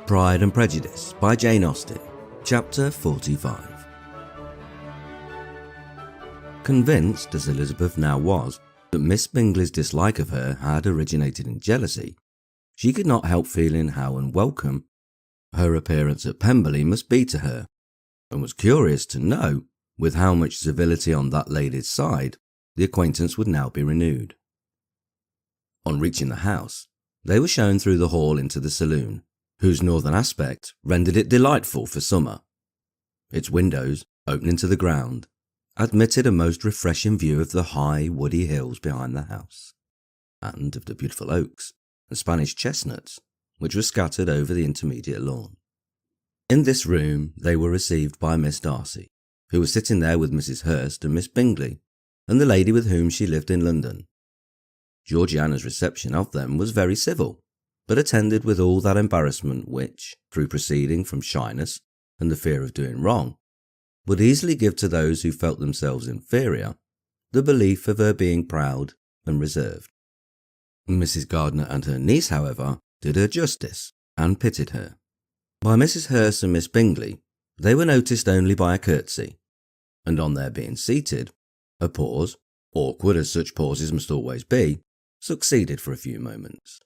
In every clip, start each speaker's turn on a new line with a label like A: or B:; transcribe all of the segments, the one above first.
A: Pride and Prejudice by Jane Austen, Chapter 45. Convinced, as Elizabeth now was, that Miss Bingley's dislike of her had originated in jealousy, she could not help feeling how unwelcome her appearance at Pemberley must be to her, and was curious to know with how much civility on that lady's side the acquaintance would now be renewed. On reaching the house, they were shown through the hall into the saloon, whose northern aspect rendered it delightful for summer. Its windows, opening to the ground, admitted a most refreshing view of the high woody hills behind the house, and of the beautiful oaks and Spanish chestnuts which were scattered over the intermediate lawn. In this room they were received by Miss Darcy, who was sitting there with Mrs. Hurst and Miss Bingley, and the lady with whom she lived in London. Georgiana's reception of them was very civil, but attended with all that embarrassment which, through proceeding from shyness and the fear of doing wrong, would easily give to those who felt themselves inferior the belief of her being proud and reserved. Mrs. Gardiner and her niece, however, did her justice, and pitied her. By Mrs. Hurst and Miss Bingley, they were noticed only by a curtsy, and on their being seated, a pause, awkward as such pauses must always be, succeeded for a few moments.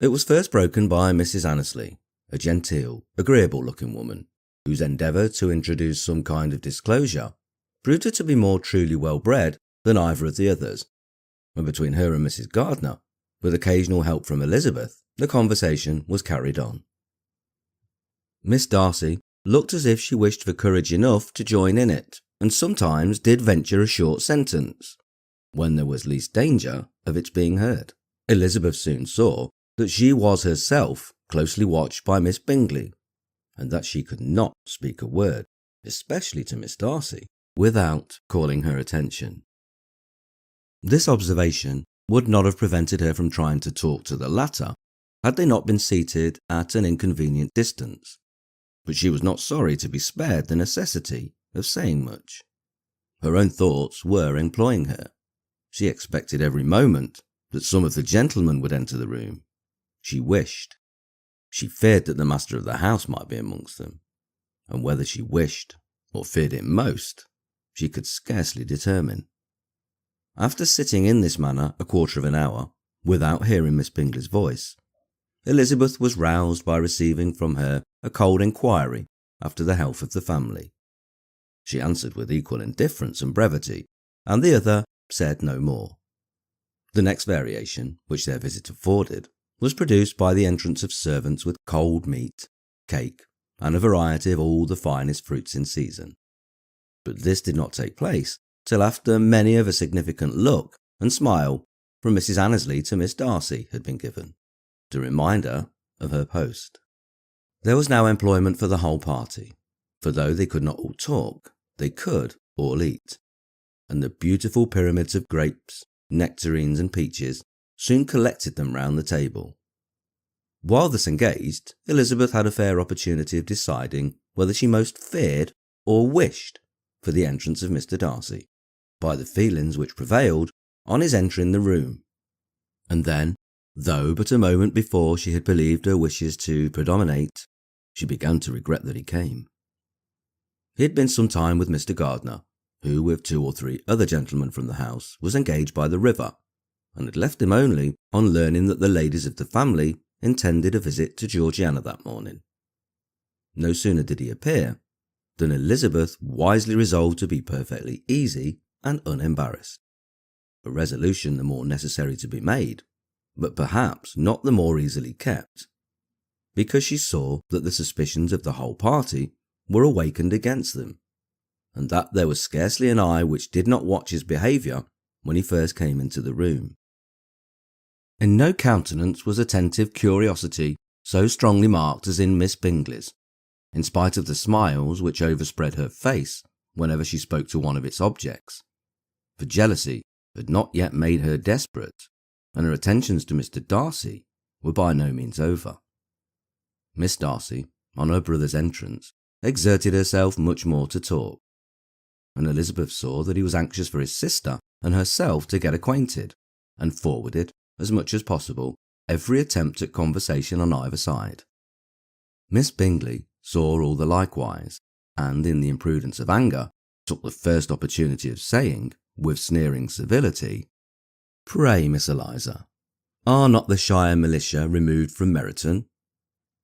A: It was first broken by Mrs. Annesley, a genteel, agreeable-looking woman, whose endeavour to introduce some kind of disclosure proved her to be more truly well-bred than either of the others, and between her and Mrs. Gardiner, with occasional help from Elizabeth, the conversation was carried on. Miss Darcy looked as if she wished for courage enough to join in it, and sometimes did venture a short sentence, when there was least danger of its being heard. Elizabeth soon saw that she was herself closely watched by Miss Bingley, and that she could not speak a word, especially to Miss Darcy, without calling her attention. This observation would not have prevented her from trying to talk to the latter, had they not been seated at an inconvenient distance, but she was not sorry to be spared the necessity of saying much. Her own thoughts were employing her. She expected every moment that some of the gentlemen would enter the room. She wished. She feared that the master of the house might be amongst them, and whether she wished or feared it most, she could scarcely determine. After sitting in this manner a quarter of an hour, without hearing Miss Bingley's voice, Elizabeth was roused by receiving from her a cold inquiry after the health of the family. She answered with equal indifference and brevity, and the other said no more. The next variation which their visit afforded was produced by the entrance of servants with cold meat, cake, and a variety of all the finest fruits in season. But this did not take place till after many of a significant look and smile from Mrs. Annesley to Miss Darcy had been given, to remind her of her post. There was now employment for the whole party, for though they could not all talk, they could all eat, and the beautiful pyramids of grapes, nectarines, and peaches soon collected them round the table. While thus engaged, Elizabeth had a fair opportunity of deciding whether she most feared or wished for the entrance of Mr. Darcy, by the feelings which prevailed on his entering the room. And then, though but a moment before she had believed her wishes to predominate, she began to regret that he came. He had been some time with Mr. Gardiner, who, with 2 or 3 other gentlemen from the house, was engaged by the river, and had left him only on learning that the ladies of the family intended a visit to Georgiana that morning. No sooner did he appear than Elizabeth wisely resolved to be perfectly easy and unembarrassed, a resolution the more necessary to be made, but perhaps not the more easily kept, because she saw that the suspicions of the whole party were awakened against them, and that there was scarcely an eye which did not watch his behaviour when he first came into the room. In no countenance was attentive curiosity so strongly marked as in Miss Bingley's, in spite of the smiles which overspread her face whenever she spoke to one of its objects, for jealousy had not yet made her desperate, and her attentions to Mr. Darcy were by no means over. Miss Darcy, on her brother's entrance, exerted herself much more to talk, and Elizabeth saw that he was anxious for his sister and herself to get acquainted, and forwarded, as much as possible, every attempt at conversation on either side. Miss Bingley saw all the likewise, and in the imprudence of anger, took the first opportunity of saying, with sneering civility, "Pray, Miss Eliza, are not the shire militia removed from Meryton?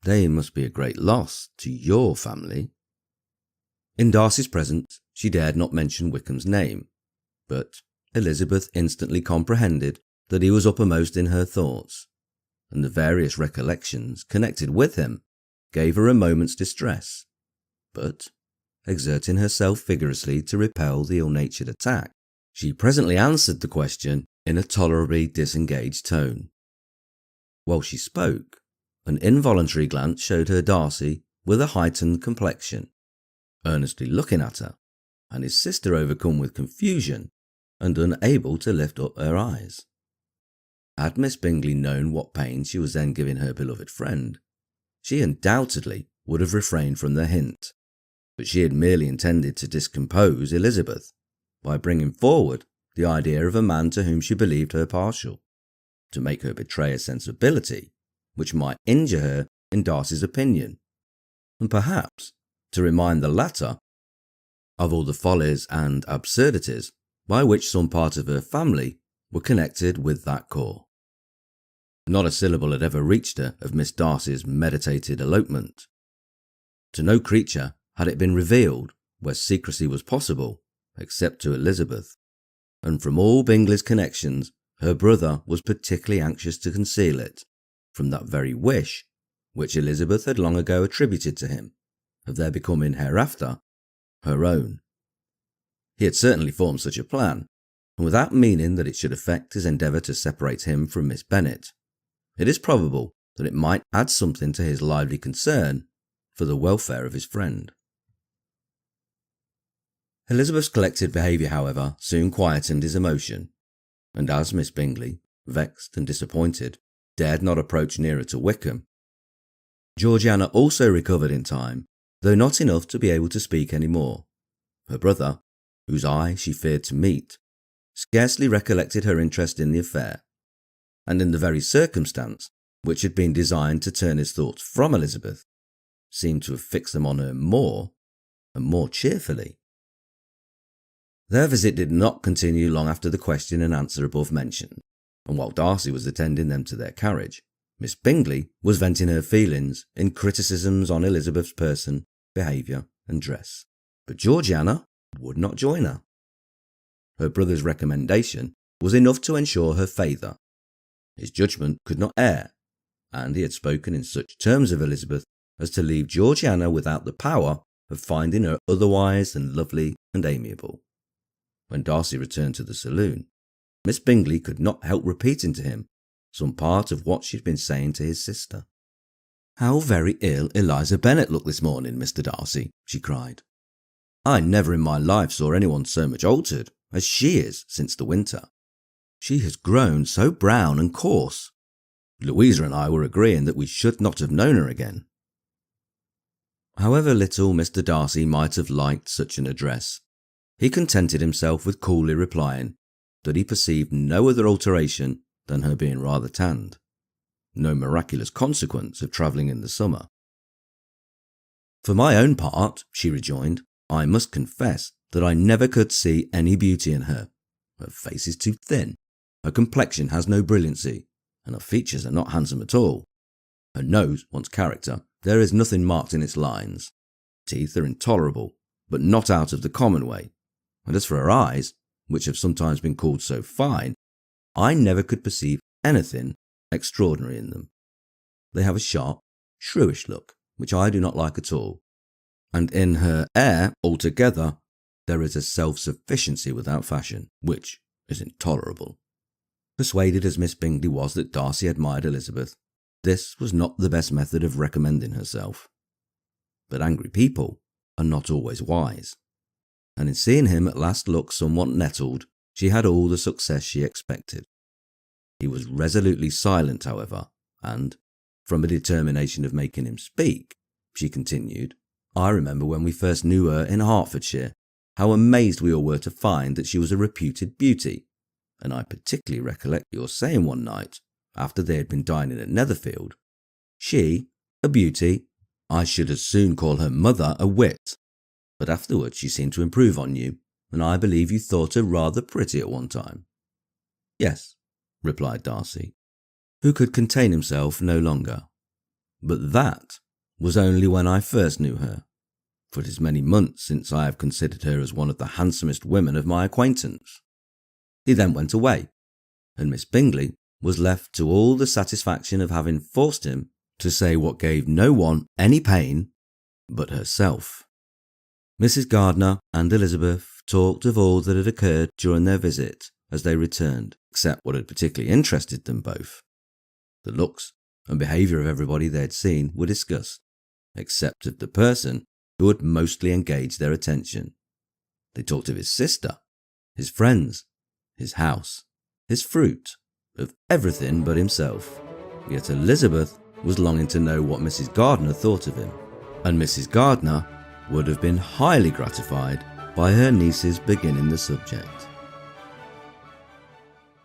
A: They must be a great loss to your family." In Darcy's presence she dared not mention Wickham's name, but Elizabeth instantly comprehended that he was uppermost in her thoughts, and the various recollections connected with him gave her a moment's distress, but, exerting herself vigorously to repel the ill-natured attack, she presently answered the question in a tolerably disengaged tone. While she spoke, an involuntary glance showed her Darcy with a heightened complexion, earnestly looking at her, and his sister overcome with confusion and unable to lift up her eyes. Had Miss Bingley known what pain she was then giving her beloved friend, she undoubtedly would have refrained from the hint, but she had merely intended to discompose Elizabeth by bringing forward the idea of a man to whom she believed her partial, to make her betray a sensibility which might injure her in Darcy's opinion, and perhaps to remind the latter of all the follies and absurdities by which some part of her family were connected with that corps. Not a syllable had ever reached her of Miss Darcy's meditated elopement. To no creature had it been revealed where secrecy was possible, except to Elizabeth, and from all Bingley's connections her brother was particularly anxious to conceal it, from that very wish which Elizabeth had long ago attributed to him, of their becoming hereafter her own. He had certainly formed such a plan, and without meaning that it should affect his endeavour to separate him from Miss Bennet, it is probable that it might add something to his lively concern for the welfare of his friend. Elizabeth's collected behaviour, however, soon quietened his emotion, and as Miss Bingley, vexed and disappointed, dared not approach nearer to Wickham, Georgiana also recovered in time, though not enough to be able to speak any more. Her brother, whose eye she feared to meet, scarcely recollected her interest in the affair, and in the very circumstance which had been designed to turn his thoughts from Elizabeth, seemed to have fixed them on her more and more cheerfully. Their visit did not continue long after the question and answer above mentioned, and while Darcy was attending them to their carriage, Miss Bingley was venting her feelings in criticisms on Elizabeth's person, behaviour, and dress. But Georgiana would not join her. Her brother's recommendation was enough to ensure her favour. His judgment could not err, and he had spoken in such terms of Elizabeth as to leave Georgiana without the power of finding her otherwise than lovely and amiable. When Darcy returned to the saloon, Miss Bingley could not help repeating to him some part of what she had been saying to his sister. "How very ill Eliza Bennet looked this morning, Mr. Darcy," she cried. "I never in my life saw anyone so much altered as she is since the winter. She has grown so brown and coarse. Louisa and I were agreeing that we should not have known her again." However little Mr. Darcy might have liked such an address, he contented himself with coolly replying that he perceived no other alteration than her being rather tanned, no miraculous consequence of travelling in the summer. "For my own part," she rejoined, "I must confess that I never could see any beauty in her. Her face is too thin, her complexion has no brilliancy, and her features are not handsome at all. Her nose wants character, there is nothing marked in its lines. Teeth are intolerable, but not out of the common way, and as for her eyes, which have sometimes been called so fine, I never could perceive anything extraordinary in them. They have a sharp, shrewish look, which I do not like at all, and in her air altogether there is a self-sufficiency without fashion, which is intolerable." Persuaded as Miss Bingley was that Darcy admired Elizabeth, this was not the best method of recommending herself. But angry people are not always wise, and in seeing him at last look somewhat nettled, she had all the success she expected. He was resolutely silent, however, and, from a determination of making him speak, she continued, "I remember when we first knew her in Hertfordshire, how amazed we all were to find that she was a reputed beauty, and I particularly recollect your saying one night, after they had been dining at Netherfield, 'She, a beauty? I should as soon call her mother a wit. But afterwards she seemed to improve on you, and I believe you thought her rather pretty at one time." "Yes," replied Darcy, who could contain himself no longer. "But that was only when I first knew her, for it is many months since I have considered her as one of the handsomest women of my acquaintance." He then went away, and Miss Bingley was left to all the satisfaction of having forced him to say what gave no one any pain but herself. Mrs. Gardiner and Elizabeth talked of all that had occurred during their visit as they returned, except what had particularly interested them both. The looks and behaviour of everybody they had seen were discussed, except of the person who had mostly engaged their attention. They talked of his sister, his friends, his house, his fruit, of everything but himself. Yet Elizabeth was longing to know what Mrs. Gardiner thought of him, and Mrs. Gardiner would have been highly gratified by her niece's beginning the subject.